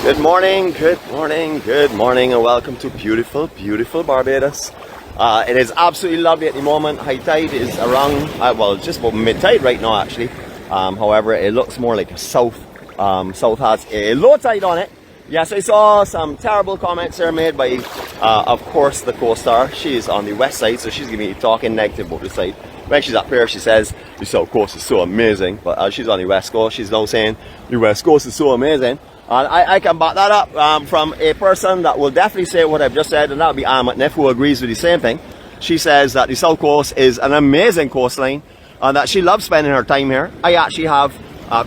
Good morning, good morning, good morning, and welcome to beautiful, beautiful Barbados. It is absolutely lovely at the moment. High tide is around, well, just about mid-tide right now actually. However, it looks more like south. South has a low tide on it. Yes, I saw some terrible comments there made by, of course, the co-star. She's on the west side, so she's going to be talking negative about the side. When she's up here, she says, the south coast is so amazing. But as she's on the west coast, she's now saying, the west coast is so amazing. And I can back that up from a person that will definitely say what I've just said, and that would be 𝐼 who agrees with the same thing. She says that the south coast is an amazing coastline and that she loves spending her time here. I actually have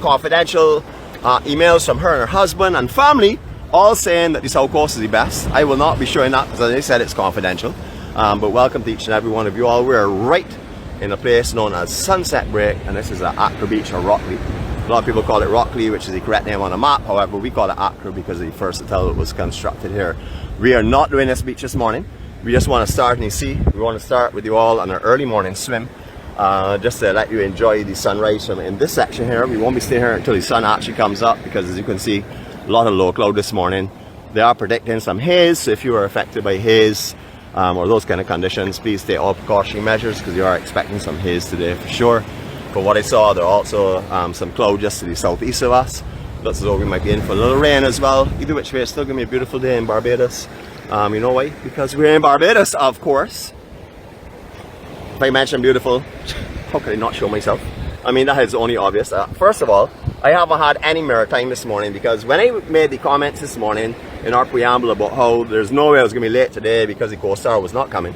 confidential emails from her and her husband and family all saying that the south coast is the best. I will not be showing that because they said it's confidential. But welcome to each and every one of you all. We're right in a place known as Sunset Break, and this is at Accra Beach or Rockley. A lot of people call it Rockley, which is the correct name on a map. However, we call it Accra because the first hotel that was constructed here. We are not doing this beach this morning. We just want to start in the sea. We want to start with you all on an early morning swim, just to let you enjoy the sunrise from in this section here. We won't be staying here until the sun actually comes up because, as you can see, a lot of low cloud this morning. They are predicting some haze, so if you are affected by haze or those kind of conditions, please take all precautionary measures because you are expecting some haze today for sure. From what I saw, there are also some cloud just to the southeast of us. Looks as though we might be in for a little rain as well. Either which way, it's still going to be a beautiful day in Barbados. You know why? Because we're in Barbados, of course. If I mention beautiful, how could I not show myself? I mean, that is only obvious. First of all, I haven't had any mirror time this morning because when I made the comments this morning in our preamble about how there's no way I was going to be late today because the co-star was not coming,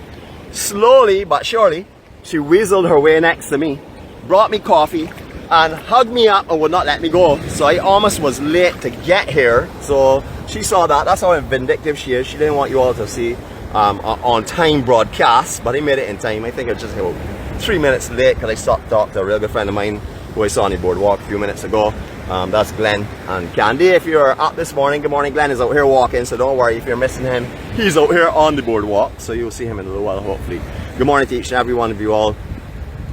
slowly but surely, she weaseled her way next to me, brought me coffee, and hugged me up and would not let me go. So I almost was late to get here. So she saw that. That's how vindictive she is. She didn't want you all to see on time broadcast, but I made it in time. I think it was just about 3 minutes late because I stopped to talk to a real good friend of mine who I saw on the boardwalk a few minutes ago. That's Glenn and Candy. If you're up this morning, good morning. Glenn is out here walking, so don't worry if you're missing him. He's out here on the boardwalk, so you'll see him in a little while, hopefully. Good morning to each and every one of you all.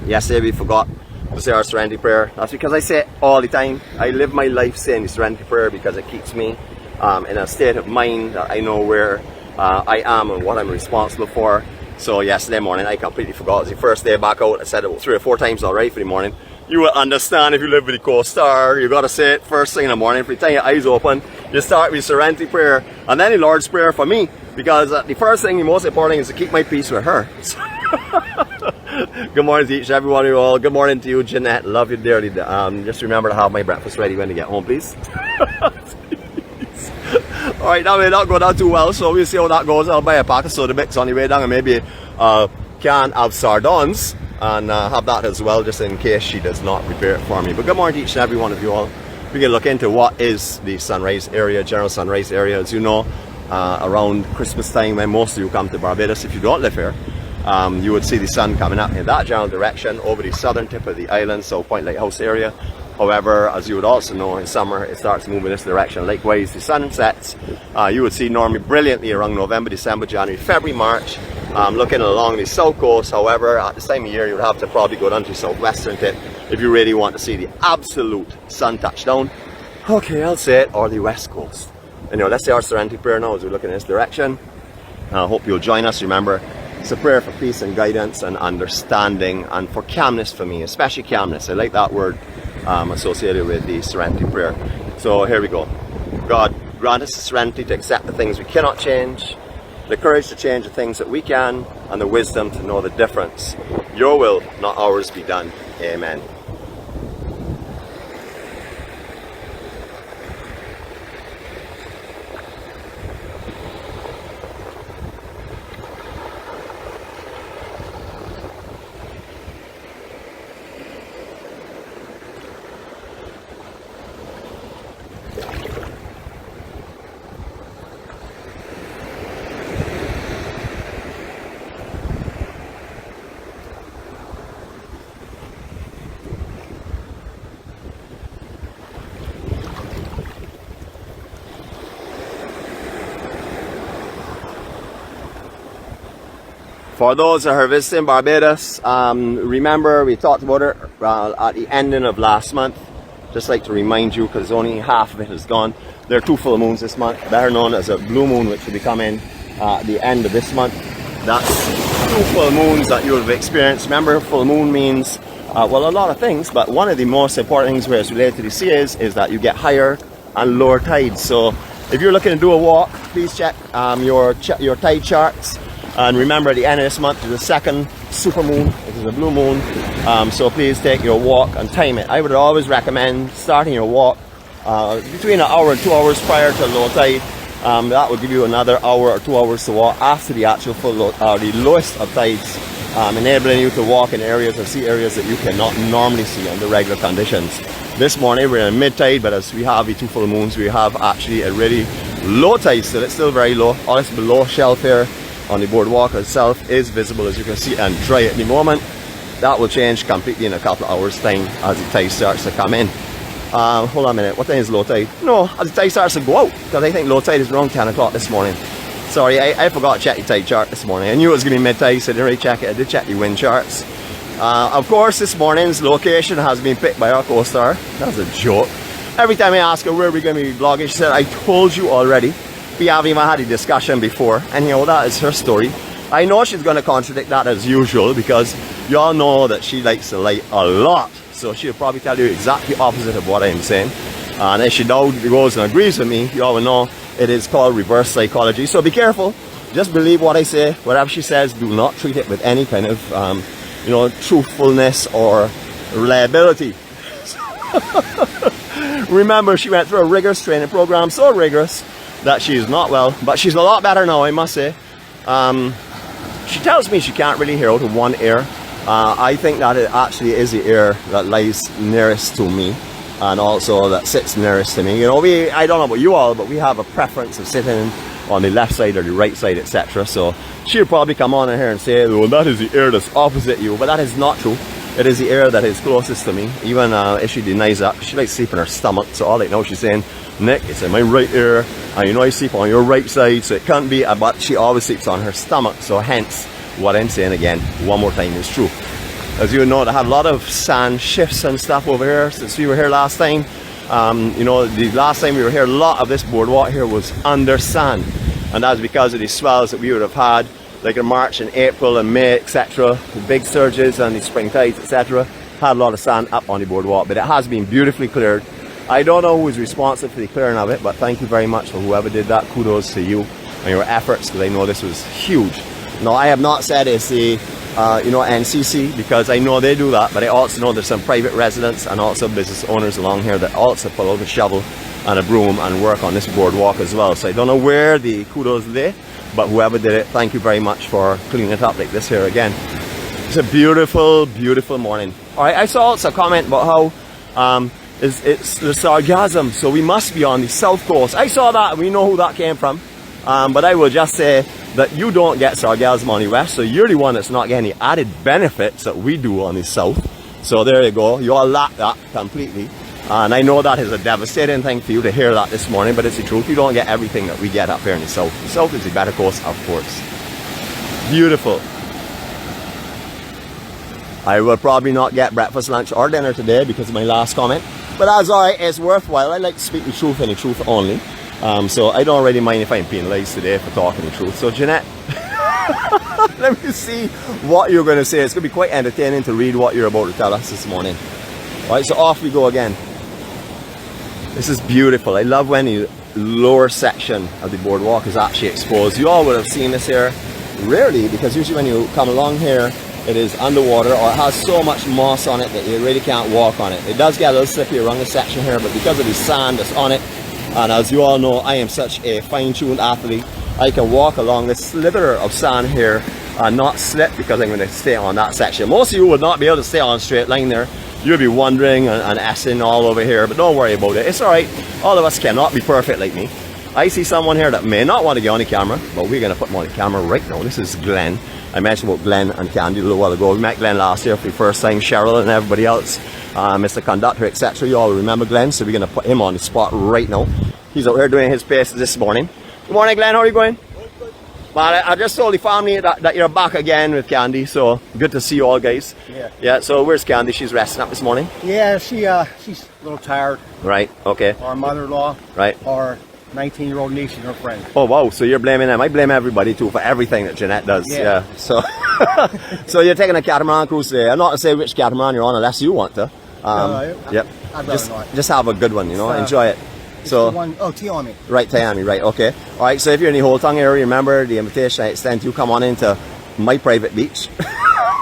Yesterday we forgot to say our Serenity prayer. That's because I say it all the time. I live my life saying the Serenity prayer because it keeps me in a state of mind that I know where I am and what I'm responsible for. So yesterday morning I completely forgot. It was the first day back out. I said it about 3 or 4 times already for the morning. You will understand if you live with the co-star. You gotta say it first thing in the morning. Every time your eyes open, you start with Serenity prayer and then the Lord's prayer for me, because the first thing, the most important thing, is to keep my peace with her. Good morning to each and every one of you all. Good morning to you, Jeanette. Love you dearly. Just remember to have my breakfast ready when you get home, please. Alright, that may not go down too well, so we'll see how that goes. I'll buy a pack of soda mix on the way down and maybe a can of sardines and have that as well, just in case she does not prepare it for me. But good morning to each and every one of you all. We can look into what is the sunrise area, general sunrise area. As you know, around Christmas time when most of you come to Barbados, if you don't live here, you would see the sun coming up in that general direction over the southern tip of the island, so Point Lighthouse area. However, as you would also know, in summer it starts moving this direction. Likewise, the sun sets, you would see normally brilliantly around November, December, January, February, March, looking along the south coast. However, at this time of year you would have to probably go down to the southwestern tip if you really want to see the absolute sun touchdown. Okay, I'll say it, or the west coast. Anyway, let's say our Serenity prayer now as we look in this direction. I hope you'll join us. Remember, it's a prayer for peace and guidance and understanding and for calmness for me, especially calmness. I like that word associated with the Serenity prayer. So here we go. God, grant us the serenity to accept the things we cannot change, the courage to change the things that we can, and the wisdom to know the difference. Your will, not ours, be done. Amen. For those that are visiting Barbados, remember we talked about it at the ending of last month. Just like to remind you, because only half of it is gone. There are 2 full moons this month, better known as a blue moon, which will be coming at the end of this month. That's 2 full moons that you will have experienced. Remember, full moon means, well, a lot of things, but one of the most important things where it's related to the sea is that you get higher and lower tides. So if you're looking to do a walk, please check your tide charts. And remember, at the end of this month is the 2nd super moon, which is a blue moon. So please take your walk and time it. I would always recommend starting your walk between an hour and 2 hours prior to low tide. That will give you another hour or 2 hours to walk after the actual the lowest of tides, enabling you to walk in areas or see areas that you cannot normally see under regular conditions. This morning we're in mid-tide, but as we have the 2 full moons, we have actually a really low tide still. It's still very low. All this below shelf here on the boardwalk itself is visible, as you can see, and dry at the moment. That will change completely in a couple of hours time as the tide starts to come in. Hold on a minute, what time is low tide? No, as the tide starts to go out, because I think low tide is around 10 o'clock this morning. Sorry, I forgot to check the tide chart this morning. I knew it was going to be mid-tide, so I didn't really check it. I did check the wind charts. Of course, this morning's location has been picked by our co-star. That's a joke. Every time I ask her where we're going to be vlogging, she said, I told you already. We haven't even had a discussion before, and you know, that is her story. I know she's going to contradict that as usual, because you all know that she likes to lie a lot. So she'll probably tell you exactly opposite of what I'm saying. And if she now goes and agrees with me, you all will know it is called reverse psychology. So be careful. Just believe what I say. Whatever she says, do not treat it with any kind of, you know, truthfulness or reliability. Remember, she went through a rigorous training program, so rigorous that she's not well, but she's a lot better now, I must say. She tells me she can't really hear out of one ear. I think that it actually is the ear that lies nearest to me, and also that sits nearest to me. You know, I don't know about you all, but we have a preference of sitting on the left side or the right side, etc. So she'll probably come on in here and say, well, that is the ear that's opposite you, but that is not true. It is the ear that is closest to me, even if she denies that. She likes to sleep in her stomach, so all I know she's saying, Nick, it's in my right ear, and you know I sleep on your right side, so it can't be, but she always sleeps on her stomach, so hence, what I'm saying again, one more time, is true. As you know, they have a lot of sand shifts and stuff over here since we were here last time. You know, the last time we were here, a lot of this boardwalk here was under sand, and that's because of the swells that we would have had, like in March and April and May, etc. The big surges and the spring tides, etc. Had a lot of sand up on the boardwalk, but it has been beautifully cleared. I don't know who is responsible for the clearing of it, but thank you very much for whoever did that. Kudos to you and your efforts, because I know this was huge. Now, I have not said it's the you know, NCC, because I know they do that, but I also know there's some private residents and also business owners along here that also pull out a shovel and a broom and work on this boardwalk as well. So I don't know where the kudos lay, but whoever did it, thank you very much for cleaning it up like this here again. It's a beautiful, beautiful morning. Alright, I saw also a comment about how it's the sargassum, so we must be on the south coast. I saw that, and we know who that came from. But I will just say that you don't get sargassum on the west, so you're the one that's not getting the added benefits that we do on the south. So there you go, you all lack that completely. And I know that is a devastating thing for you to hear that this morning, but it's the truth. You don't get everything that we get up here in the south. The south is the better coast, of course. Beautiful. I will probably not get breakfast, lunch, or dinner today because of my last comment. But that's alright, it's worthwhile. I like to speak the truth and the truth only. So I don't really mind if I'm penalized today for talking the truth. So Jeanette, let me see what you're going to say. It's going to be quite entertaining to read what you're about to tell us this morning. Alright, so off we go again. This is beautiful. I love when the lower section of the boardwalk is actually exposed. You all would have seen this here rarely, because usually when you come along here, it is underwater, or it has so much moss on it that you really can't walk on it. It does get a little slippery around the section here, but because of the sand that's on it, and as you all know, I am such a fine-tuned athlete, I can walk along this sliver of sand here and not slip, because I'm going to stay on that section. Most of you would not be able to stay on a straight line there. You'll be wandering and S-ing all over here, but don't worry about it. It's alright. All of us cannot be perfect like me. I see someone here that may not want to get on the camera, but we're going to put him on the camera right now. This is Glenn. I mentioned about Glenn and Candy a little while ago. We met Glenn last year for the first time. Cheryl and everybody else, Mr. Conductor, etc. You all remember Glenn, so we're going to put him on the spot right now. He's out here doing his paces this morning. Good morning, Glenn. How are you going? But I just told the family that you're back again with Candy, so good to see you all, guys. Yeah. Yeah, so where's Candy? She's resting up this morning? Yeah, she's a little tired. Right, okay. Our mother-in-law. Right. Our 19-year-old niece and her friend. Oh, wow, so you're blaming them. I blame everybody, too, for everything that Jeanette does. Yeah. So, so you're taking a catamaran cruise today. I'm not going to say which catamaran you're on unless you want to. Yep. I'd rather not. Just have a good one, you know, enjoy it. So, Tiami. Right, Tiami, right, okay. All right, so if you're in the Hold-Tongue area, remember the invitation I extend to come on into my private beach,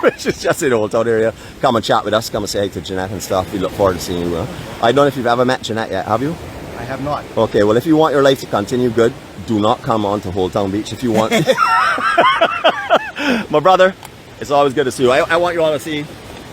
which is just in the Hold-Tongue area. Come and chat with us, come and say hi to Jeanette and stuff. We look forward to seeing you. I don't know if you've ever met Jeanette yet, have you? I have not. Okay, well, if you want your life to continue good, do not come on to Hold-Tongue Beach if you want. My brother, it's always good to see you. I want you all to see,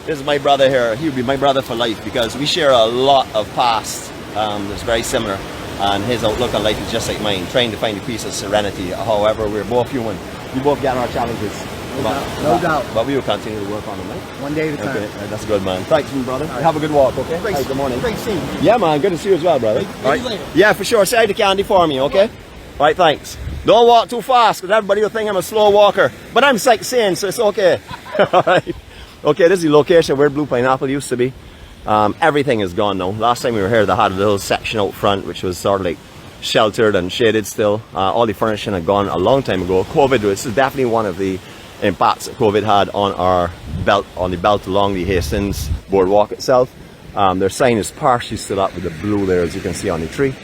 this is my brother here. He would be my brother for life because we share a lot of past that's very similar, and his outlook on life is just like mine, trying to find a piece of serenity. However, we're both human. We both get our challenges. No doubt. But we will continue to work on them, right? One day at a time. Okay, that's good, man. Thanks, my brother. Right. Have a good walk, okay? Great, good morning. Great seeing you. Yeah, man. Good to see you as well, brother. All right. Later. Yeah, for sure. Say hi to Candy for me, okay? All right, thanks. Don't walk too fast, because everybody will think I'm a slow walker. But I'm sightseeing, so it's okay. All right. Okay, this is the location where Blue Pineapple used to be. Everything is gone now. Last time we were here, they had a little section out front, which was sort of like sheltered and shaded still. All the furnishing had gone a long time ago. COVID, this is definitely one of the impacts that COVID had on our belt, on the belt along the Hastings Boardwalk itself. Their sign is partially still up with the blue there, as you can see on the tree.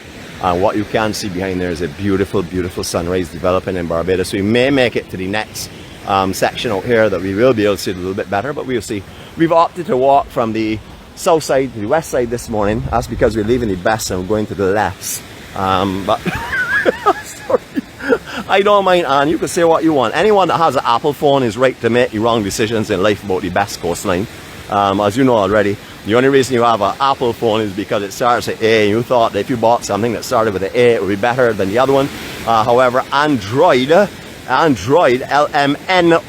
And what you can see behind there is a beautiful, beautiful sunrise developing in Barbados. We may make it to the next section out here that we will be able to see it a little bit better, but we'll see. We've opted to walk from the south side to the west side this morning. That's because we're leaving the best and we're going to the left. But sorry. I don't mind, Anne. You can say what you want. Anyone that has an Apple phone is right to make the wrong decisions in life about the best coastline. As you know already, the only reason you have an Apple phone is because it starts at A, and you thought that if you bought something that started with an A, it would be better than the other one. However, Android, LMNOP,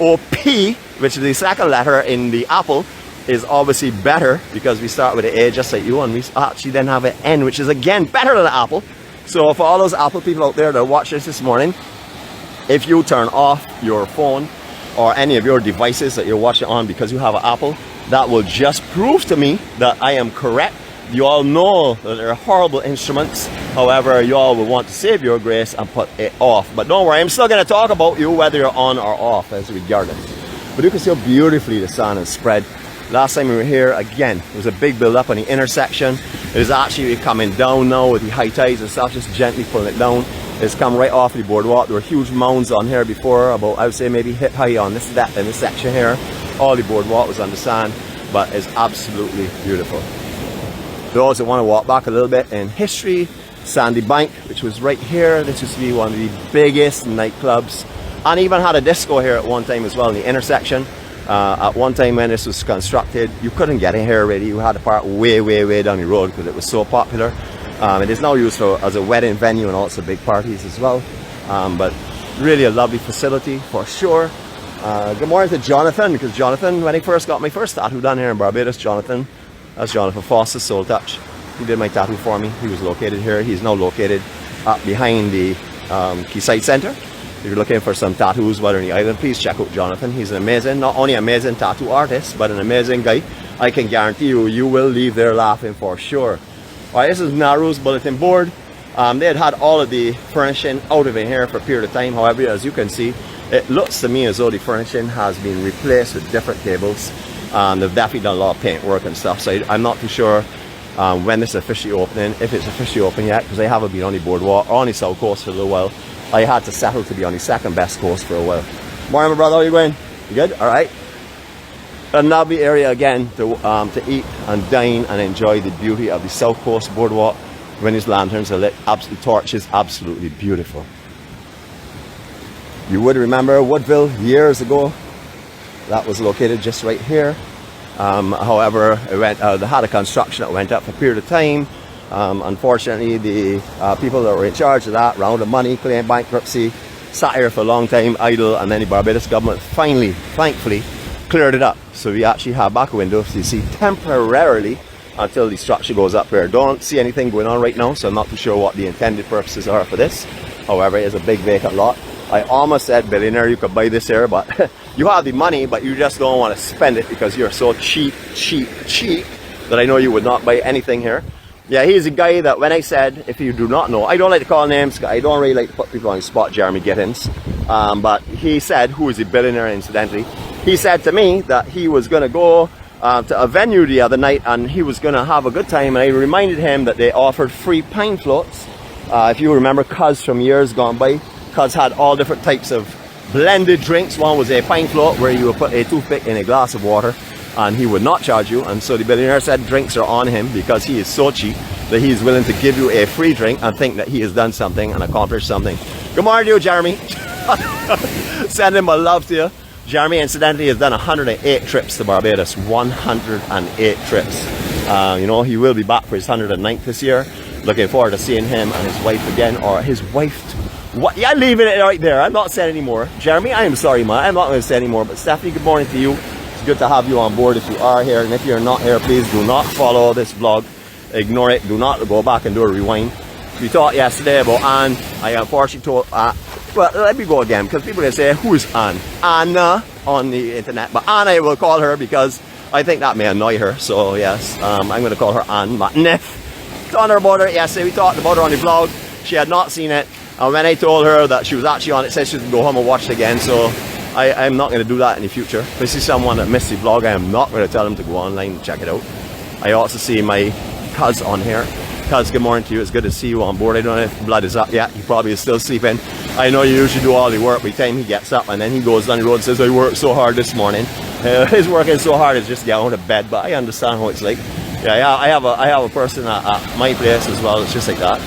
which is the second letter in the Apple, is obviously better because we start with an A just like you, and we actually then have an N, which is again better than Apple. So for all those Apple people out there that watch this morning, if you turn off your phone or any of your devices that you're watching on because you have an Apple, that will just prove to me that I am correct. You all know that they're horrible instruments. However, you all will want to save your grace and put it off. But don't worry, I'm still going to talk about you whether you're on or off, as regardless. But you can see how beautifully the sun is spread. Last time we were here, again, there was a big build up on the intersection. It is actually coming down now with the high tides and stuff, just gently pulling it down. It's come right off the boardwalk. There were huge mounds on here before, about, I would say, maybe hip high on this depth in this section here. All the boardwalk was on the sand, but it's absolutely beautiful. Those that want to walk back a little bit in history, Sandy Bank, which was right here. This used to be one of the biggest nightclubs, and even had a disco here at one time as well in the intersection. At one time when this was constructed, you couldn't get in here really. You had to park way, way, way down the road because it was so popular. It is now used as a wedding venue and also big parties as well. But really a lovely facility for sure. Good morning to Jonathan, because Jonathan, when I first got my first tattoo done here in Barbados, that's Jonathan Foster's Soul Touch. He did my tattoo for me. He was located here. He's now located up behind the Quayside Centre. If you're looking for some tattoos while in the island, please check out Jonathan. He's an amazing, not only amazing tattoo artist, but an amazing guy. I can guarantee you, you will leave there laughing for sure. Alright, this is Nauru's bulletin board. They had all of the furnishing out of it here for a period of time. However, as you can see, it looks to me as though the furnishing has been replaced with different tables. They've definitely done a lot of paint work and stuff. So I'm not too sure when this is officially opening, if it's officially open yet, because I haven't been on the boardwalk or on the south coast for a little while. I had to settle to be on the second best coast for a while. Morning, my brother, how are you going? You good? All right. A lovely area again to eat and dine and enjoy the beauty of the South Coast Boardwalk when these lanterns are lit. Absolutely, torches, absolutely beautiful. You would remember Woodville years ago. That was located just right here. However, they had a construction that went up for a period of time. Unfortunately, the people that were in charge of that round of money, claimed bankruptcy, sat here for a long time idle, and then the Barbados government finally, thankfully, cleared it up. So we actually have back windows, you see, temporarily until the structure goes up here. Don't see anything going on right now, so I'm not too sure what the intended purposes are for this. However, it is a big vacant lot. I almost said, billionaire, you could buy this here, but you have the money, but you just don't want to spend it because you're so cheap that I know you would not buy anything here. Yeah, he's a guy that when I said, if you do not know, I don't like to call names, I don't really like to put people on the spot, 𝗤𝐿𝐴𝐻𝐿𝐴𝐻𝐿, but he said, who is a billionaire incidentally, he said to me that he was going to go to a venue the other night and he was going to have a good time, and I reminded him that they offered free pint floats. If you remember 𝐁𝐿𝐴 from years gone by, 𝐁𝐿𝐴 had all different types of blended drinks. One was a pint float where you would put a toothpick in a glass of water and he would not charge you, and so the billionaire said drinks are on him because he is so cheap that he is willing to give you a free drink and think that he has done something and accomplished something. Good morning to you, Jeremy. Sending my love to you. Jeremy incidentally has done 108 trips to Barbados. 108 trips. You know, he will be back for his 109th this year. Looking forward to seeing him and his wife again, or his wife. What? Yeah, leaving it right there. I'm not saying anymore. Jeremy, I am sorry, man. I'm not going to say anymore. But Stephanie, good morning to you. It's good to have you on board if you are here. And if you're not here, please do not follow this vlog. Ignore it. Do not go back and do a rewind. We talked yesterday about Anne. I unfortunately told... well, let me go again, because people can say, who is Anne? Anna on the internet. But Anne, I will call her because I think that may annoy her. So, yes, I'm going to call her Anne Matnef. On her about her yesterday, we talked about her on the vlog. She had not seen it, and when I told her that she was actually on it, said she would go home and watch it again. So I'm not going to do that in the future. If I see someone that missed the vlog, I am not going to tell them to go online and check it out. I also see my 𝐁𝐿𝐴 on here. 𝐁𝐿𝐴, good morning to you. It's good to see you on board. I don't know if blood is up yet. He probably is still sleeping. I know you usually do all the work by the time he gets up, and then he goes down the road and says, I worked so hard this morning. His working so hard is just get out of bed, but I understand how it's like. Yeah, I have a person at my place as well. It's just like that.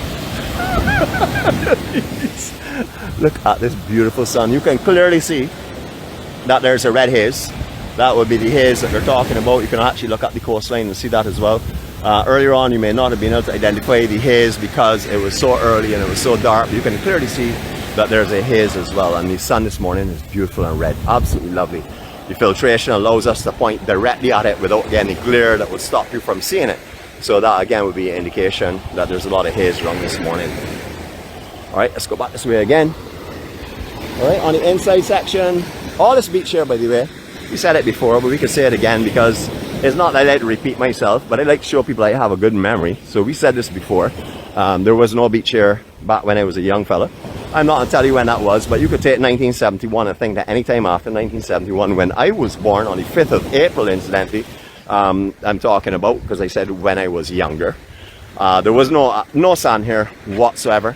Look at this beautiful sun. You can clearly see that there's a red haze. That would be the haze that they're talking about. You can actually look at the coastline and see that as well. Earlier on, you may not have been able to identify the haze because it was so early and it was so dark. But you can clearly see that there's a haze as well. And the sun this morning is beautiful and red. Absolutely lovely. The filtration allows us to point directly at it without getting any glare that would stop you from seeing it. So that again would be an indication that there's a lot of haze around this morning. Alright, let's go back this way again. Alright, on the inside section, all this beach here, by the way, we said it before, but we can say it again because it's not that I like to repeat myself, but I like to show people I have a good memory. So we said this before. There was no beach here back when I was a young fella. I'm not going to tell you when that was, but you could take 1971 and think that any time after 1971, when I was born on the 5th of April, incidentally, I'm talking about, because I said when I was younger, there was no sand here whatsoever.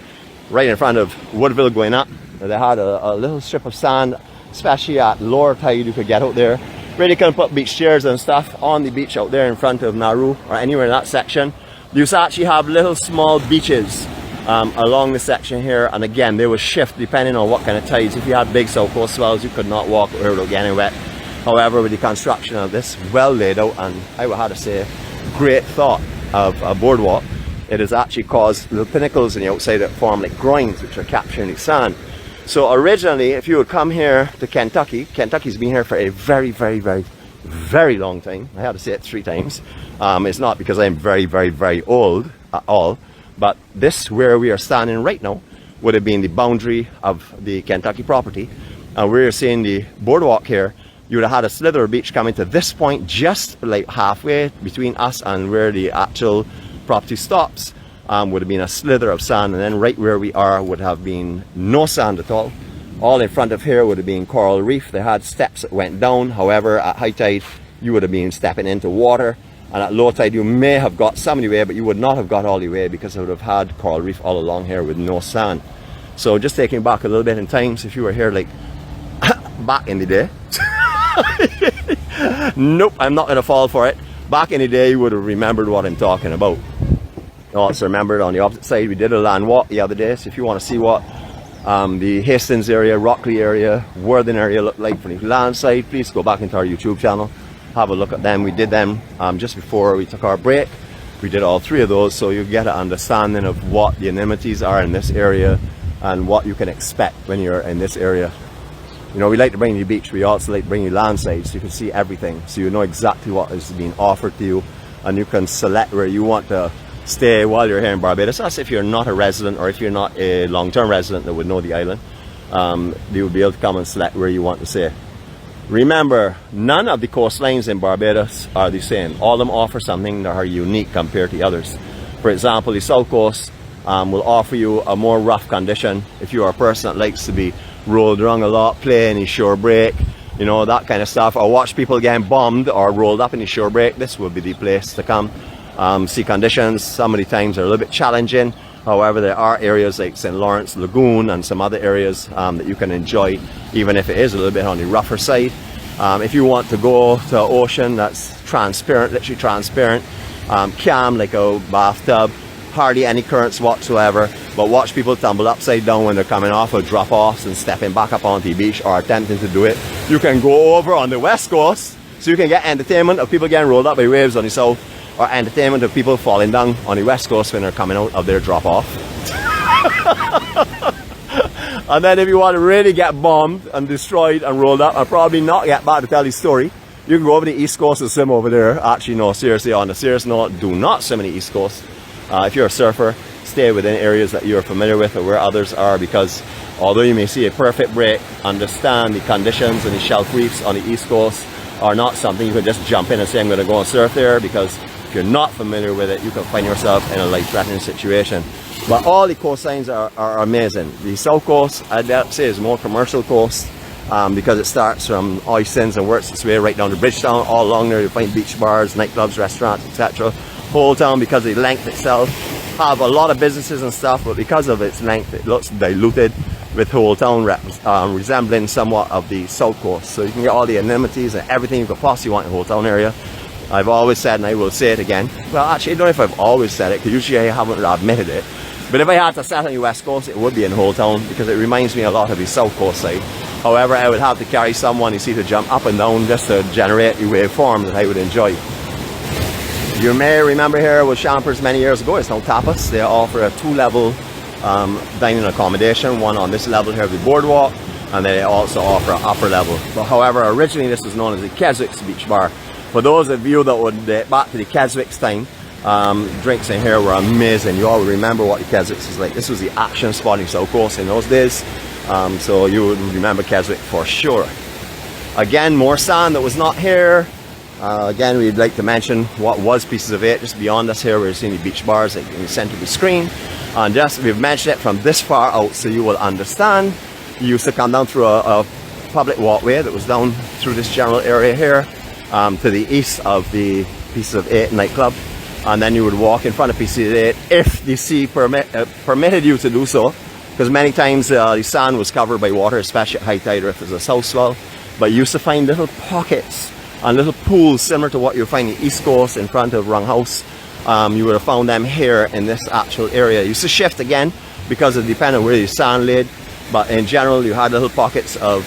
Right in front of Woodville going up, they had a little strip of sand, especially at lower tide. You could get out there. Really couldn't put beach chairs and stuff on the beach out there in front of Nauru or anywhere in that section. You used to actually have little small beaches along the section here, and again they would shift depending on what kind of tides. If you had big south coast swells, you could not walk without getting wet. However, with the construction of this well laid out, and I would have to say great thought of a boardwalk, it has actually caused little pinnacles on the outside that form like groins, which are capturing the sand. So originally, if you would come here to Kentucky, Kentucky's been here for a very, very, very, very long time. I had to say it 3 times. It's not because I'm very, very, very old at all, but this, where we are standing right now, would have been the boundary of the Kentucky property. And we're seeing the boardwalk here. You would have had a slither of beach coming to this point, just like halfway between us and where the actual property stops. Would have been a slither of sand, and then right where we are would have been no sand at all. All in front of here would have been coral reef. They had steps that went down. However, at high tide you would have been stepping into water, and at low tide you may have got some of the way, but you would not have got all the way because it would have had coral reef all along here with no sand. So just taking back a little bit in time, so if you were here like back in the day, nope, I'm not going to fall for it. Back in the day you would have remembered what I'm talking about. Also remembered on the opposite side we did a land walk the other day, so if you want to see what the Hastings area, Rockley area, Worthing area looked like from the land side, please go back into our YouTube channel, have a look at them. We did them just before we took our break. We did all 3 of those, so you get an understanding of what the amenities are in this area and what you can expect when you're in this area. You know, we like to bring you beach, we also like to bring you land side, so you can see everything, so you know exactly what is being offered to you, and you can select where you want to stay while you're here in Barbados. That's if you're not a resident, or if you're not a long-term resident that would know the island. you will be able to come and select where you want to stay. Remember, none of the coastlines in Barbados are the same. All of them offer something that are unique compared to others. For example, the South Coast will offer you a more rough condition. If you are a person that likes to be rolled around a lot, play any shore break, you know, that kind of stuff, or watch people getting bombed or rolled up in the shore break, this will be the place to come. Sea conditions some of the times are a little bit challenging. However, there are areas like St. Lawrence Lagoon and some other areas that you can enjoy, even if it is a little bit on the rougher side. If you want to go to an ocean that's transparent, literally transparent, calm like a bathtub, hardly any currents whatsoever, but watch people tumble upside down when they're coming off or drop offs and stepping back up onto the beach or attempting to do it. You can go over on the west coast, so you can get entertainment of people getting rolled up by waves on the south, or entertainment of people falling down on the west coast when they're coming out of their drop off. And then if you want to really get bombed and destroyed and rolled up and probably not get back to tell the story, you can go over the east coast and swim over there. Actually, no, seriously, on a serious note, do not swim in the east coast. If you're a surfer, stay within areas that you're familiar with or where others are, because although you may see a perfect break, understand the conditions and the shelf reefs on the east coast are not something you can just jump in and say I'm going to go and surf there, because if you're not familiar with it, you can find yourself in a life-threatening situation. But all the coastlines are amazing. The south coast, I'd say, is more commercial coast, because it starts from 𝐿𝐴𝐻 and works its way right down to Bridgetown. All along there you find beach bars, nightclubs, restaurants, etc. Whole town, because of the length itself, have a lot of businesses and stuff, but because of its length it looks diluted, with whole town resembling somewhat of the south coast. So you can get all the amenities and everything you could possibly want in the whole town area. I've always said, and I will say it again, well actually I don't know if I've always said it, because usually I haven't admitted it, but if I had to set on the west coast, it would be in whole town, because it reminds me a lot of the south coast side. However, I would have to carry someone, you see, to jump up and down just to generate the waveform that I would enjoy. You may remember here with Champers many years ago, it's now Tapas. They offer a two-level dining accommodation, one on this level here of the boardwalk, and they also offer an upper level. But however, originally this was known as the 𝐁𝐥𝐿𝐴 Beach Bar. For those of you that would date back to the 𝐁𝐥𝐿𝐴 time, drinks in here were amazing. You all remember what the 𝐁𝐥𝐿𝐴 was like. This was the action spot in South Coast in those days, so you would remember 𝐁𝐥𝐿𝐴 for sure. Again, more sand that was not here. Again, we'd like to mention what was Pieces of 8 just beyond us here. We're seeing the beach bars in the center of the screen, and just we've mentioned it from this far out so you will understand. You used to come down through a public walkway that was down through this general area here, to the east of the Pieces of 8 nightclub, and then you would walk in front of Pieces of 8 if the sea permitted you to do so, because many times the sand was covered by water, especially at high tide or if there's a south swell. But you used to find little pockets and little pools similar to what you find in the east coast in front of Rung House. You would have found them here in this actual area. It used to shift again because it depended on where the sand laid, but in general you had little pockets of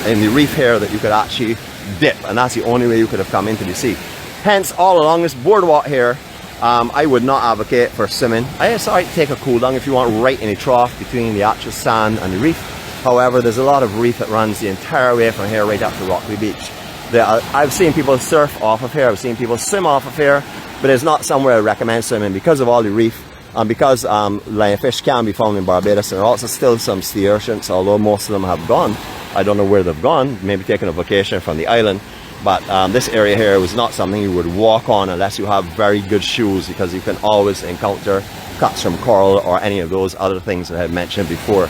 in the reef here that you could actually dip, and that's the only way you could have come into the sea. Hence, all along this boardwalk here, I would not advocate for swimming. I sorry, take a cool down if you want right in the trough between the actual sand and the reef. However, there's a lot of reef that runs the entire way from here right up to Rockley Beach. I've seen people surf off of here, I've seen people swim off of here, but it's not somewhere I recommend swimming because of all the reef, and because lionfish can be found in Barbados. There are also still some sea urchins, although most of them have gone. I don't know where they've gone, maybe taking a vacation from the island. But this area here was not something you would walk on unless you have very good shoes, because you can always encounter cuts from coral or any of those other things that I had mentioned before.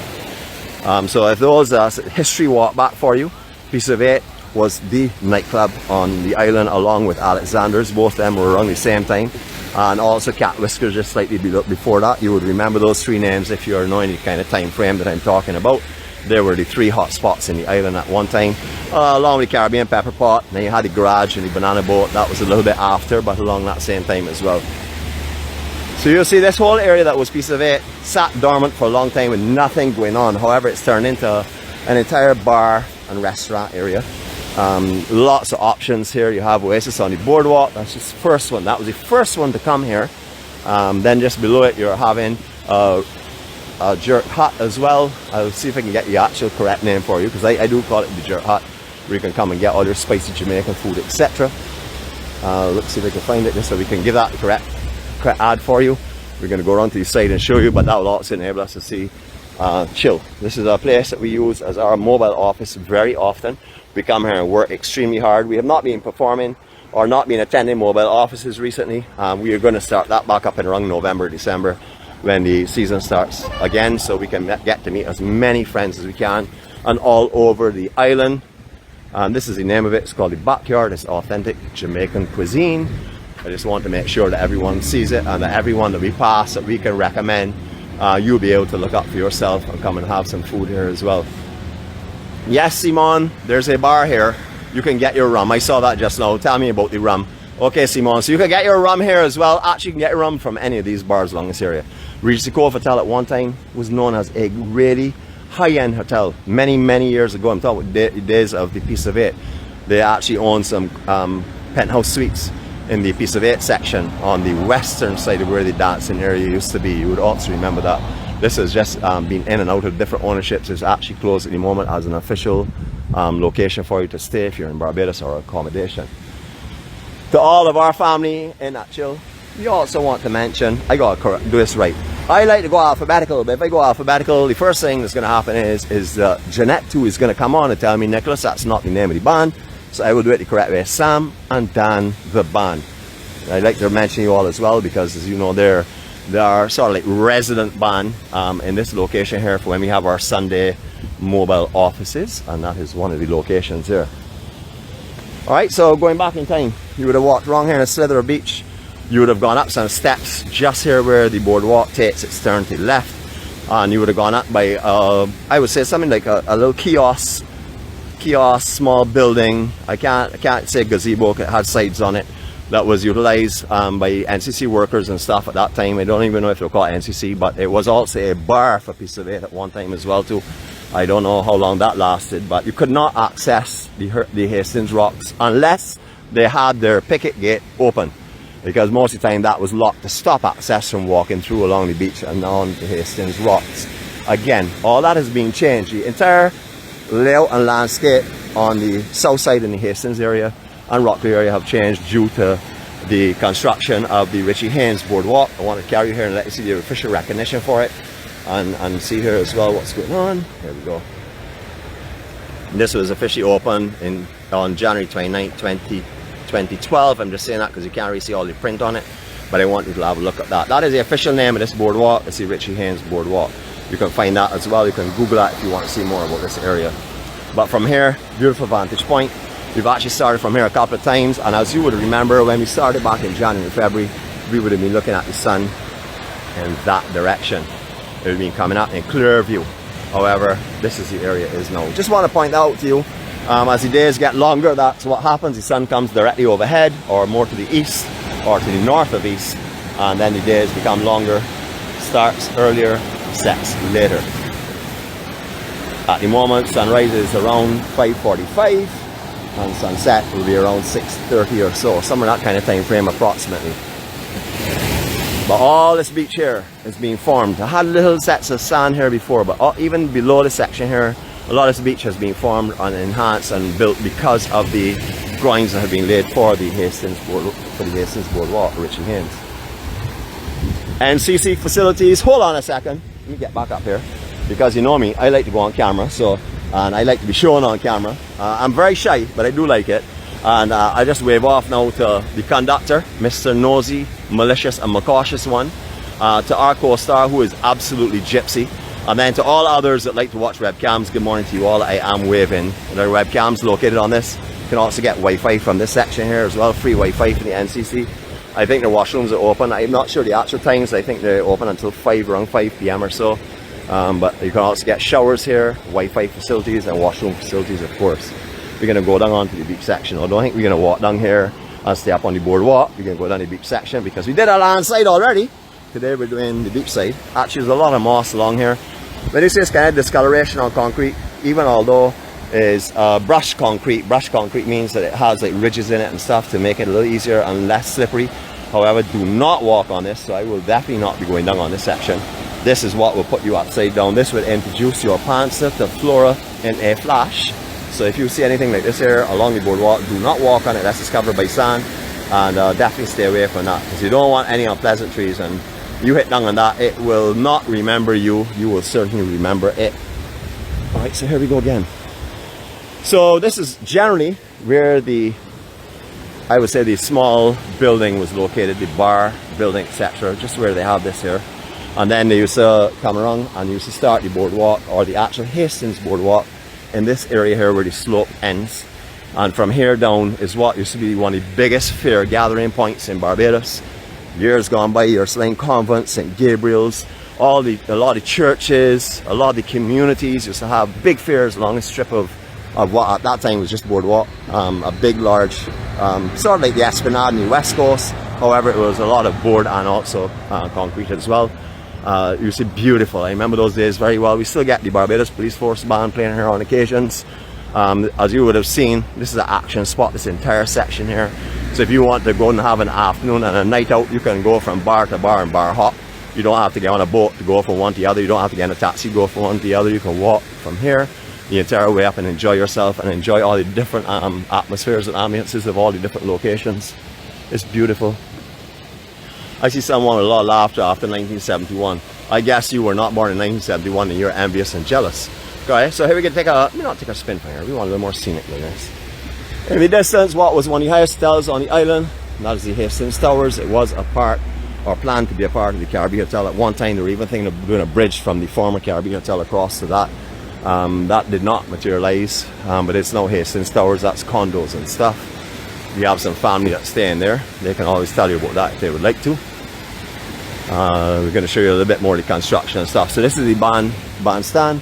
So if those history walk back for you, Pieces of 8 was the nightclub on the island, along with Alexander's. Both of them were around the same time, and also Cat Whiskers just slightly before that. You would remember those three names if you're knowing the kind of time frame that I'm talking about. There were the three hot spots in the island at one time, along with the Caribbean Pepper Pot. Then you had the garage and the banana boat. That was a little bit after, but along that same time as well. So you'll see this whole area that was Pieces of 8 sat dormant for a long time with nothing going on. However, it's turned into an entire bar and restaurant area. Lots of options here. You have Oasis on the boardwalk. That's just the first one. That was the first one to come here. Then just below it, you're having a jerk hut as well. I'll see if I can get the actual correct name for you, because I do call it the jerk hut, where you can come and get all your spicy Jamaican food, etc. Let's see if I can find it just so we can give that the correct ad for you. We're going to go around to the side and show you, but that will also enable us to see chill. This is a place that we use as our mobile office very often. We come here and work extremely hard. We have not been performing or not been attending mobile offices recently. We are going to start that back up in around November, December when the season starts again, so we can get to meet as many friends as we can and all over the island. This is the name of it. It's called the Backyard. It's authentic Jamaican cuisine. I just want to make sure that everyone sees it and that everyone that we pass that we can recommend, you'll be able to look up for yourself and come and have some food here as well. Yes, Simon, there's a bar here. You can get your rum. I saw that just now. Tell me about the rum. Okay, Simon, so you can get your rum here as well. Actually, you can get your rum from any of these bars along this area. 𝗲𝗂 Hotel at one time was known as a really high-end hotel. Many years ago, I'm talking about the days of the 𝗊𝐸. They actually owned some penthouse suites in the 𝗊𝐸 section on the western side of where the dancing area used to be. You would also remember that. This has just been in and out of different ownerships. It's actually closed at the moment as an official location for you to stay if you're in Barbados or accommodation. To all of our family in that chill, we also want to mention, I gotta do this right. I like to go alphabetical, but if I go alphabetical, the first thing that's gonna happen is Jeanette too is gonna come on and tell me, Nicholas, that's not the name of the band. So I will do it the correct way. Sam and Dan, the band. I'd like to mention you all as well because, as you know, they are sort of like resident band in this location here for when we have our Sunday mobile offices, and that is one of the locations here. Alright, so going back in time, you would have walked wrong here in Slither Beach. You would have gone up some steps just here where the boardwalk takes its turn to the left, and you would have gone up by I would say something like a little kiosk, small building. I can't say gazebo, it had sides on it, that was utilized by NCC workers and stuff at that time. I don't even know if they'll call it NCC, but it was also a bar for 𝗊𝐸 at one time as well too. I don't know how long that lasted, but you could not access the Hastings Rocks unless they had their picket gate open, because most of the time that was locked to stop access from walking through along the beach and on the Hastings Rocks. Again, all that has been changed. The entire layout and landscape on the south side in the Hastings area and Rockley area have changed due to the construction of the Richie Haynes Boardwalk. I want to carry you here and let you see the official recognition for it and see here as well what's going on. Here we go. This was officially opened on January 29, 2012. I'm just saying that because you can't really see all the print on it, but I want you to have a look at that. That is the official name of this boardwalk. It's the Richie Haynes Boardwalk. You can find that as well. You can Google that if you want to see more about this area. But from here, beautiful vantage point. We've actually started from here a couple of times, and as you would remember, when we started back in January and February, we would have been looking at the sun in that direction. It would have been coming up in clear view. However, this is the area it is now. Just want to point out to you, as the days get longer, that's what happens. The sun comes directly overhead, or more to the east, or to the north of east, and then the days become longer, starts earlier, sets later. At the moment, sunrise is around 5:45, and sunset will be around 6:30 or so, somewhere in that kind of time frame approximately. But all this beach here is being formed. I had little sets of sand here before, but even below the section here, a lot of this beach has been formed and enhanced and built because of the groins that have been laid for the Hastings Boardwalk, Richie Haynes. NCC facilities. Hold on a second. Let me get back up here, because you know me, I like to go on camera, and I like to be shown on camera. I'm very shy, but I do like it. And I just wave off now to the conductor, Mr. Nosy, malicious and macautious one, to our co-star, who is absolutely gypsy, and then to all others that like to watch webcams, good morning to you all. I am waving. There are webcams located on this. You can also get Wi-Fi from this section here as well, free Wi-Fi from the NCC. I think the washrooms are open. I'm not sure the actual times. I think they're open until around 5 p.m. or so. But you can also get showers here, Wi-Fi facilities, and washroom facilities, of course. We're going to go down onto the beach section. I don't think we're going to walk down here and stay up on the boardwalk. We're going to go down the beach section because we did our land side already. Today we're doing the beach side. Actually, there's a lot of moss along here. When you see this kind of discoloration on concrete, even although it's brushed concrete means that it has like ridges in it and stuff to make it a little easier and less slippery. However, do not walk on this, so I will definitely not be going down on this section. This is what will put you upside down. This will introduce your panther to flora in a flash. So if you see anything like this here along the boardwalk, do not walk on it unless it's covered by sand, and definitely stay away from that, because you don't want any unpleasantries and you hit down on that, it will not remember you. You will certainly remember it. All right, so here we go again. So this is generally where I would say the small building was located, the bar building, etc. Just where they have this here. And then they used to come around and used to start the boardwalk, or the actual Hastings Boardwalk, in this area here where the slope ends. And from here down is what used to be one of the biggest fair gathering points in Barbados. Years gone by, your Slane Convent, St. Gabriel's, a lot of churches, a lot of the communities used to have big fairs along a strip of what at that time was just boardwalk. A big, large, sort of like the Esplanade on the West Coast. However, it was a lot of board and also concrete as well. It used to be beautiful. I remember those days very well. We still get the Barbados Police Force Band playing here on occasions. As you would have seen, this is an action spot, this entire section here. So if you want to go and have an afternoon and a night out, you can go from bar to bar and bar hop. You don't have to get on a boat to go from one to the other. You don't have to get in a taxi to go from one to the other. You can walk from here the entire way up and enjoy yourself and enjoy all the different atmospheres and ambiances of all the different locations. It's beautiful. I see someone with a lot of laughter after 1971. I guess you were not born in 1971 and you're envious and jealous. Okay, so here we can take a, not take a spin from here. We want a little more scenic than this. In the distance, what was one of the highest towers on the island? That is the Hastings Towers. It was a part, or planned to be a part of the Caribbean Hotel. At one time, they were even thinking of doing a bridge from the former Caribbean Hotel across to that. That did not materialize, but it's now Hastings Towers. That's condos and stuff. We have some family that's staying there. They can always tell you about that if they would like to. We're going to show you a little bit more of the construction and stuff. So this is the bandstand.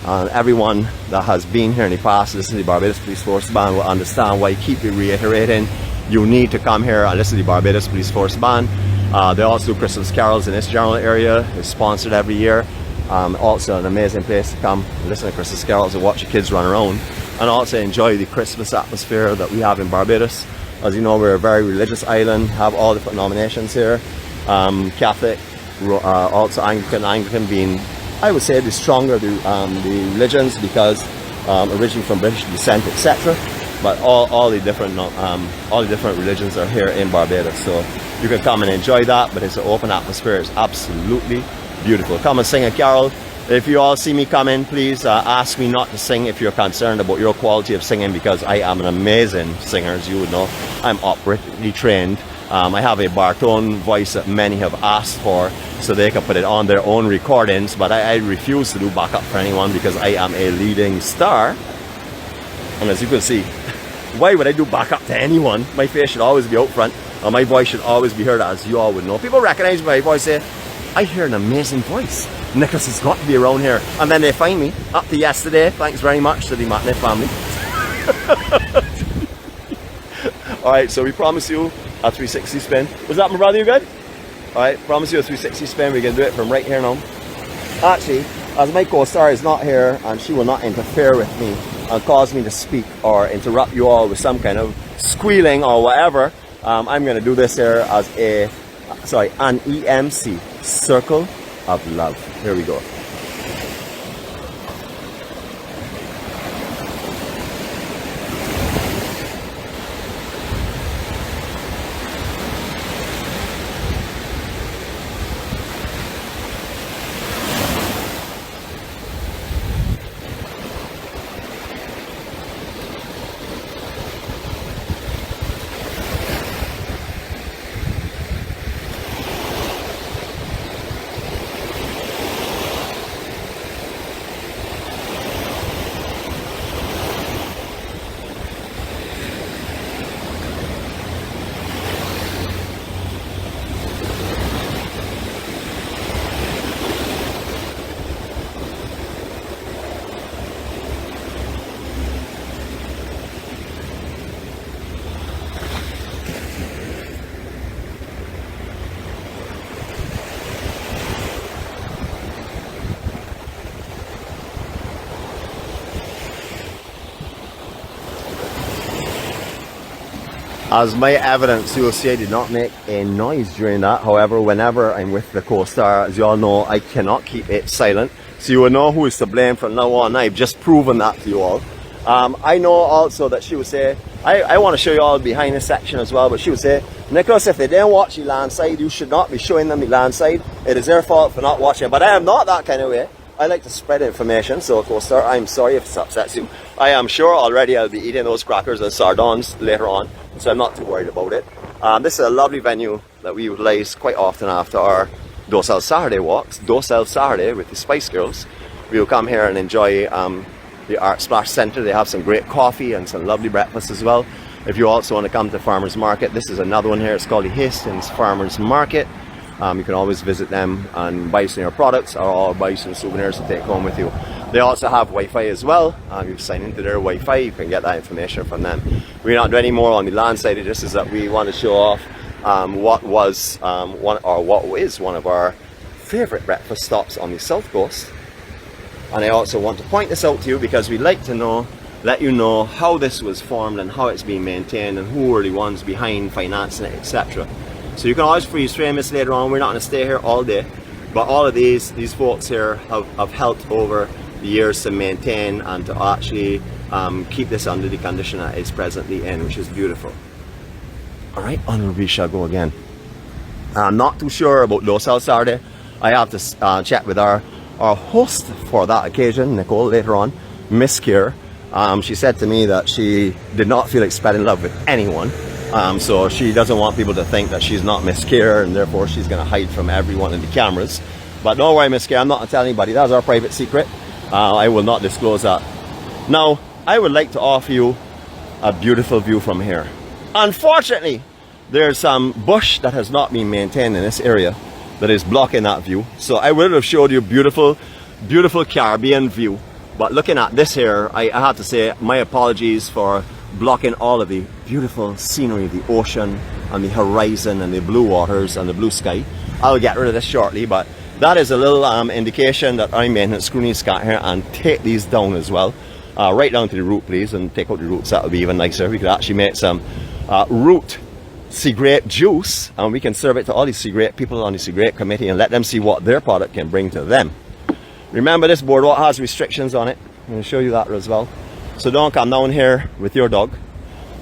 Everyone that has been here in the past, listen to the Barbados Police Force Band, will understand why I keep reiterating you need to come here and listen to the Barbados Police Force Band. They also do Christmas carols in this general area. It's sponsored every year. Also an amazing place to come and listen to Christmas carols and watch your kids run around, and also enjoy the Christmas atmosphere that we have in Barbados. As you know, we're a very religious island, have all different denominations here. Catholic, also Anglican being, I would say, the stronger the religions, because originally from British descent, etc. But all the different religions are here in Barbados, so you can come and enjoy that. But it's an open atmosphere. It's absolutely beautiful. Come and sing a carol. If you all see me come in, please ask me not to sing if you're concerned about your quality of singing, because I am an amazing singer, as you would know. I'm operatically trained. I have a baritone voice that many have asked for, so they can put it on their own recordings, but I refuse to do backup for anyone because I am a leading star. And as you can see, why would I do backup to anyone? My face should always be out front, and my voice should always be heard, as you all would know. People recognize my voice, say, I hear an amazing voice. Nicholas has got to be around here. And then they find me. Up to yesterday, thanks very much to the Matinee family. Alright, so we promise you a 360 spin. Was that, my brother, you good? Alright, promise you a 360 spin. We can do it from right here now. Actually, as my co-star is not here and she will not interfere with me and cause me to speak or interrupt you all with some kind of squealing or whatever, I'm going to do this here as an EMC, Circle of Love. Here we go. As my evidence, you will see I did not make a noise during that. However, whenever I'm with the co-star, as you all know, I cannot keep it silent. So you will know who is to blame from now on. I've just proven that to you all. I know also that she would say I want to show you all behind this section as well, but she would say, Nicholas, if they didn't watch the land side, you should not be showing them the land side. It is their fault for not watching. But I am not that kind of way. I like to spread information, so Coaster, I'm sorry if it upsets you. I am sure already I'll be eating those crackers and sardines later on, so I'm not too worried about it. This is a lovely venue that we utilize quite often after our 𝐁𝐴𝐿 Saturday walks, 𝐁𝐴𝐿 Saturday with the Spice Girls. We will come here and enjoy the Art Splash Centre. They have some great coffee and some lovely breakfast as well. If you also want to come to Farmers Market, this is another one here. It's called the Hastings Farmers Market. You can always visit them and buy some of your products or buy some souvenirs to take home with you. They also have Wi-Fi as well. You sign into their Wi-Fi, you can get that information from them. We're not doing any more on the land side. It just is that we want to show off what is one of our favourite breakfast stops on the south coast. And I also want to point this out to you because we like to let you know how this was formed and how it's being maintained and who are the ones behind financing it, etc. So you can always freeze frame this later on. We're not going to stay here all day, but all of these folks here have helped over the years to maintain and to actually keep this under the condition that it's presently in, which is beautiful. Alright, on we shall go again. I'm not too sure about 𝐁𝐿 Saturday. I have to check with our host for that occasion, Nicole, later on, Miss Kier. She said to me that she did not feel like spreading love with anyone. So she doesn't want people to think that she's not Miss Kier and therefore she's going to hide from everyone in the cameras. But don't worry, Miss Kier, I'm not going to tell anybody. That's our private secret. I will not disclose that. Now, I would like to offer you a beautiful view from here. Unfortunately, there's some bush that has not been maintained in this area that is blocking that view. So I would have showed you beautiful, beautiful Caribbean view. But looking at this here, I have to say my apologies for blocking all of the beautiful scenery, the ocean and the horizon and the blue waters and the blue sky. I'll get rid of this shortly, but that is a little indication that our maintenance crew needs to get here and take these down as well. Right down to the root, please, and take out the roots. That would be even nicer. We could actually make some root Sea Grape juice and we can serve it to all the Sea Grape people on the Sea Grape committee and let them see what their product can bring to them. Remember, this boardwalk has restrictions on it. I'm going to show you that as well. So don't come down here with your dog.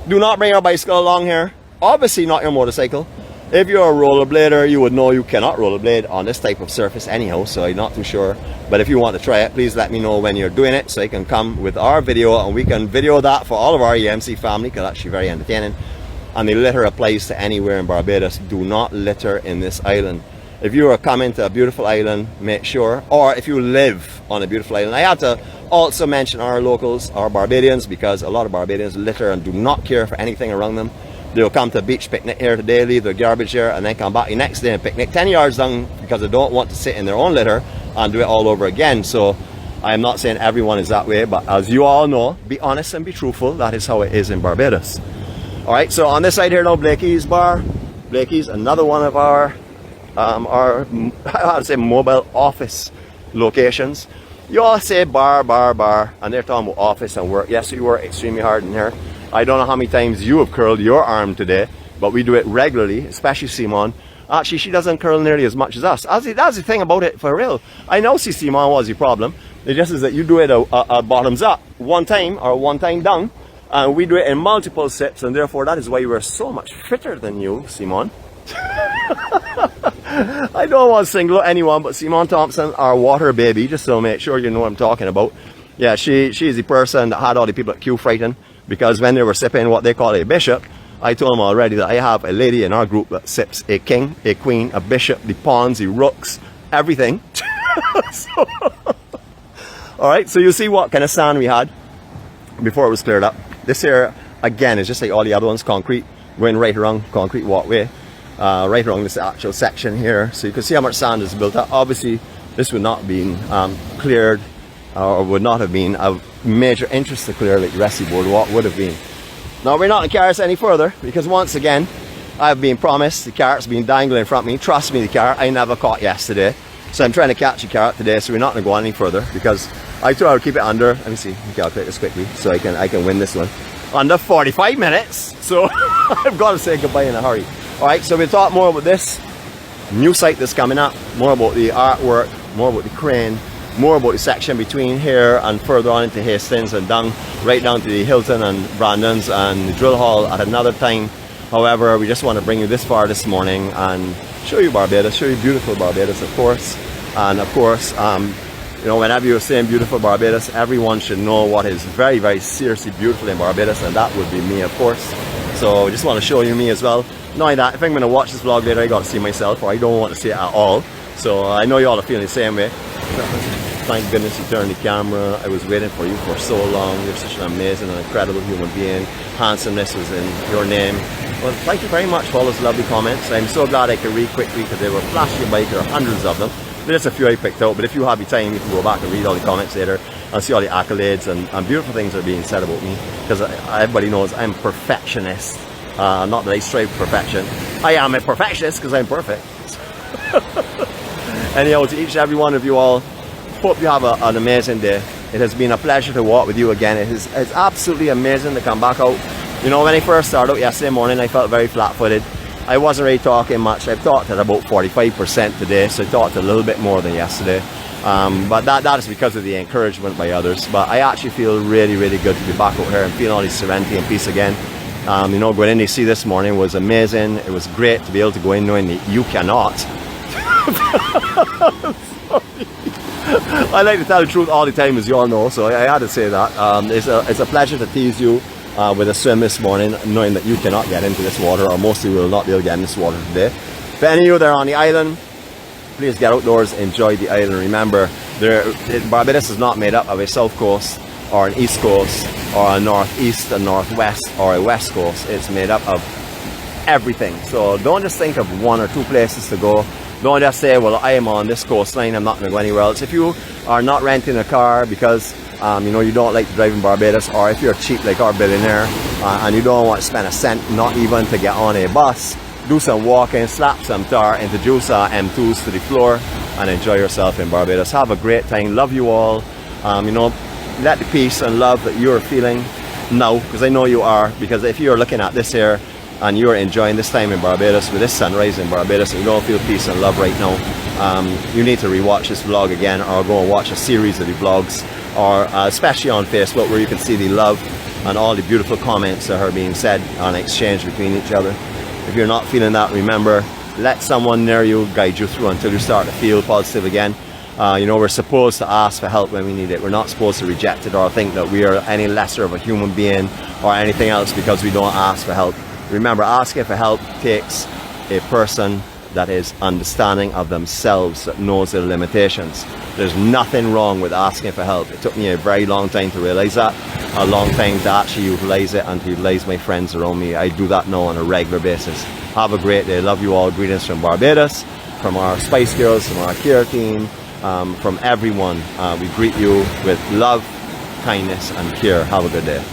Do not bring your bicycle along here. Obviously not your motorcycle. If you're a rollerblader, you would know you cannot rollerblade on this type of surface anyhow, so I'm not too sure. But if you want to try it, please let me know when you're doing it so you can come with our video and we can video that for all of our EMC family because it's actually very entertaining. And the litter applies to anywhere in Barbados. Do not litter in this island. If you are coming to a beautiful island, make sure, or if you live on a beautiful island. I have to also mention our locals, our Barbadians, because a lot of Barbadians litter and do not care for anything around them. They'll come to a beach picnic here today, leave their garbage here, and then come back the next day and picnic 10 yards down because they don't want to sit in their own litter and do it all over again. So I'm not saying everyone is that way, but as you all know, be honest and be truthful. That is how it is in Barbados. Alright, so on this side here now, Blakey's Bar. Blakey's, another one of our I have to say mobile office locations. You all say bar, and they're talking about office and work. Yes, you work extremely hard in here. I don't know how many times you have curled your arm today, but we do it regularly, especially Simon. Actually, she doesn't curl nearly as much as us. That's the thing about it, for real. I know Simon was the problem. It just is that you do it bottoms up, one time or one time down, and we do it in multiple sips, and therefore that is why we're so much fitter than you, Simon. I don't want to single out anyone, but Simon Thompson, our water baby, just so make sure you know what I'm talking about. Yeah, she's the person that had all the people at Q frightened because when they were sipping what they call a bishop, I told them already that I have a lady in our group that sips a king, a queen, a bishop, the pawns, the rooks, everything. Alright, so you see what kind of sand we had before it was cleared up. This here, again, is just like all the other ones, concrete, going right around concrete walkway. Right along this actual section here, so you can see how much sand is built up. Obviously this would not have been cleared or would not have been of major interest to clear like 𝗁cie Boardwalk would have been. Now we're not going to carry this any further because once again I've been promised, the carrot's been dangling in front of me. Trust me, the carrot I never caught yesterday, so I'm trying to catch the carrot today, so we're not going to go any further because I thought I would keep it under, let me see, calculate this quickly so I can win this one, under 45 minutes, so I've got to say goodbye in a hurry. Alright, so we'll talk more about this new site that's coming up, more about the artwork, more about the crane, more about the section between here and further on into Hastings and down, right down to the Hilton and Brandon's and the drill hall at another time. However, we just want to bring you this far this morning and show you Barbados, show you beautiful Barbados, of course. And of course, you know, whenever you're saying beautiful Barbados, everyone should know what is very, very seriously beautiful in Barbados, and that would be me, of course. So I just want to show you me as well. Knowing that if I'm going to watch this vlog later, I got to see myself, or I don't want to see it at all. So I know you all are feeling the same way. Thank goodness you turned the camera. I was waiting for you for so long. You're such an amazing and incredible human being. Handsomeness was in your name. Well, thank you very much for all those lovely comments. I'm so glad I could read quickly because they were flashing by. There are hundreds of them. There's a few I picked out, but if you have the time, you can go back and read all the comments later and see all the accolades and beautiful things that are being said about me. Because everybody knows I'm a perfectionist. Not that I strive for perfection. I am a perfectionist because I'm perfect. Anyhow, to each and every one of you all, hope you have an amazing day. It has been a pleasure to walk with you again. It's absolutely amazing to come back out. You know, when I first started out yesterday morning, I felt very flat-footed. I wasn't really talking much. I've talked at about 45% today, so I talked a little bit more than yesterday. But that is because of the encouragement by others. But I actually feel really, really good to be back out here and feeling all this serenity and peace again. You know, going in to see this morning was amazing. It was great to be able to go in knowing that you cannot. I like to tell the truth all the time, as you all know, so I had to say that. It's a pleasure to tease you with a swim this morning, knowing that you cannot get into this water, or most of you will not be able to get in this water today. For any of you that are on the island, please get outdoors, enjoy the island. Remember, Barbados is not made up of a south coast, or an east coast, or a northeast, a northwest, or a west coast. It's made up of everything. So don't just think of one or two places to go. Don't just say, well, I am on this coastline, I'm not going to go anywhere else. If you are not renting a car because you know, you don't like to drive in Barbados, or if you're cheap like our billionaire and you don't want to spend a cent, not even to get on a bus, do some walking, slap some tar, introduce M2s to the floor and enjoy yourself in Barbados. Have a great time. Love you all. You know, let the peace and love that you're feeling now, because I know you are, because if you're looking at this here and you're enjoying this time in Barbados with this sunrise in Barbados and you don't feel peace and love right now, you need to rewatch this vlog again, or go and watch a series of the vlogs, or especially on Facebook, where you can see the love and all the beautiful comments that are being said and exchanged between each other. If you're not feeling that, remember, let someone near you guide you through until you start to feel positive again. You know, we're supposed to ask for help when we need it. We're not supposed to reject it or think that we are any lesser of a human being or anything else because we don't ask for help. Remember, asking for help takes a person that is understanding of themselves, that knows their limitations. There's nothing wrong with asking for help. It took me a very long time to realize that, a long time to actually utilize it and to utilize my friends around me. I do that now on a regular basis. Have a great day. Love you all. Greetings from Barbados, from our Spice Girls, from our care team, from everyone. We greet you with love, kindness and care. Have a good day.